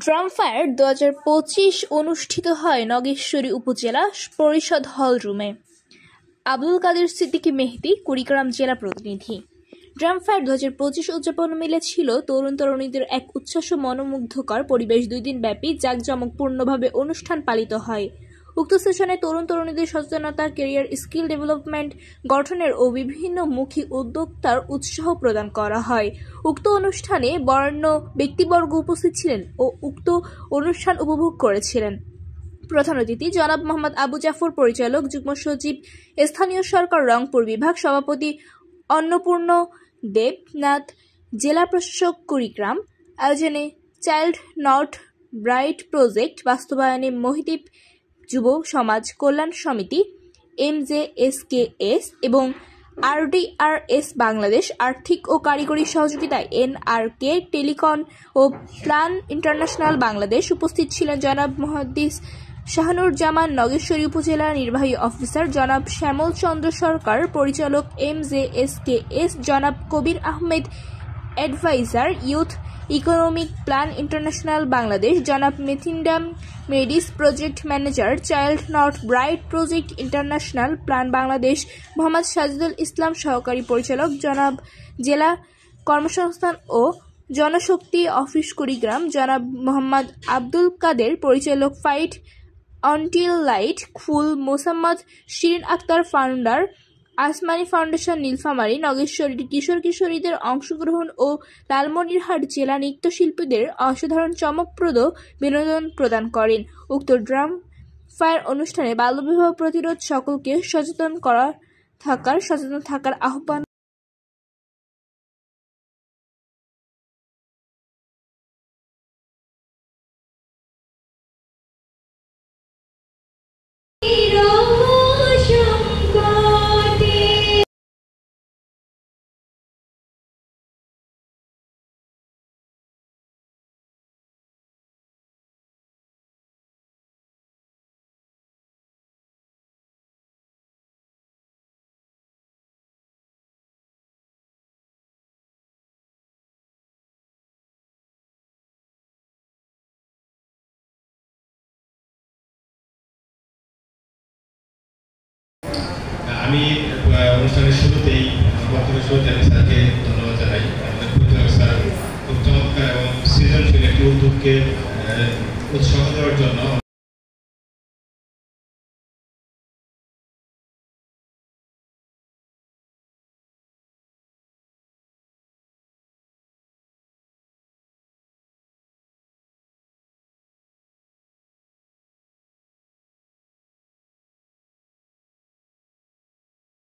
Drum fire ২০২৫ অনুষ্ঠিত হয় নগেশ্বরী উপজেলা পরিষদ হল রুমে। আব্দুল কাদের সিদ্দিকী মেহেদী, কুড়িগ্রাম জেলা প্রতিনিধি। ড্রাম ফায়ার ২০২৫ উদযাপন মিলেছিল তরুণ তরুণীদের এক উচ্ছ্বাস মনোমুগ্ধকর পরিবেশ। ২ দিন ব্যাপী জাঁকজমকপূর্ণভাবে অনুষ্ঠান পালিত হয়। উক্ত সেশনে তরুণ তরুণীদের সচেতনতা, ক্যারিয়ার স্কিল ডেভেলপমেন্ট গঠনের ও বিভিন্নমুখী উদ্যোক্তার উৎসাহ প্রদান করা হয়। উক্ত অনুষ্ঠানে বরেণ্য ব্যক্তিবর্গ উপস্থিত ছিলেন ও উক্ত অনুষ্ঠান উপভোগ করেছিলেন। প্রধান অতিথি জনাব মোহাম্মদ আবু জাফর, পরিচালক, যুগ্ম সচিব, স্থানীয় সরকার, রংপুর বিভাগ, সভাপতি অন্নপূর্ণ দেবনাথ, জেলা প্রশাসক, কুড়িগ্রাম। আয়োজনে চাইল্ড নট ব্রাইট প্রজেক্ট বাস্তবায়নে মহিদ্বীপ যুব সমাজ কল্যাণ সমিতি, MJSKS এবং RDRS বাংলাদেশ, আর্থিক ও কারিগরি সহযোগিতায় NRK টেলিকম ও প্ল্যান ইন্টারন্যাশনাল বাংলাদেশ। উপস্থিত ছিলেন জনাব মুহাদ্দিস শাহানুরজামান, নগেশ্বরী উপজেলা নির্বাহী অফিসার, জনাব শ্যামল চন্দ্র সরকার, পরিচালক, MJSKS, জনাব Kabir Ahmed, adviser, youth economic plan international Bangladesh, জনাব মেথিন্ডাম মেডিস, project manager, child not bright project international plan Bangladesh, Mohammad Sajidul Islam, সহকারী পরিচালক, জনাব জেলা কর্মসংস্থান ও জনশক্তি অফিস, কুড়িগ্রাম, জনাব মোহাম্মদ আব্দুল কাদের, পরিচালক, ফাইট অনটিল লাইট ফুল, মোসাম্মদ শিরিন আক্তার, ফাউন্ডার, আসমানী ফাউন্ডেশন, নীলফামারী, নগেশ্বরীর কিশোর কিশোরীদের অংশগ্রহণ ও লালমনিরহাট জেলা নৃত্যশিল্পীদের অসাধারণ চমকপ্রদ বিনোদন প্রদান করেন। উক্ত ড্রাম ফায়ার অনুষ্ঠানে বাল্যবিবাহ প্রতিরোধ সকলকে সচেতন থাকার আহ্বান। আমি অনুষ্ঠানের শুরুতেই আমি স্যারকে ধন্যবাদ জানাই। আমাদের পরিচালক স্যার খুব চমৎকার এবং সৃজনশীল একটি উদ্যোগকে উৎসাহ দেওয়ার জন্য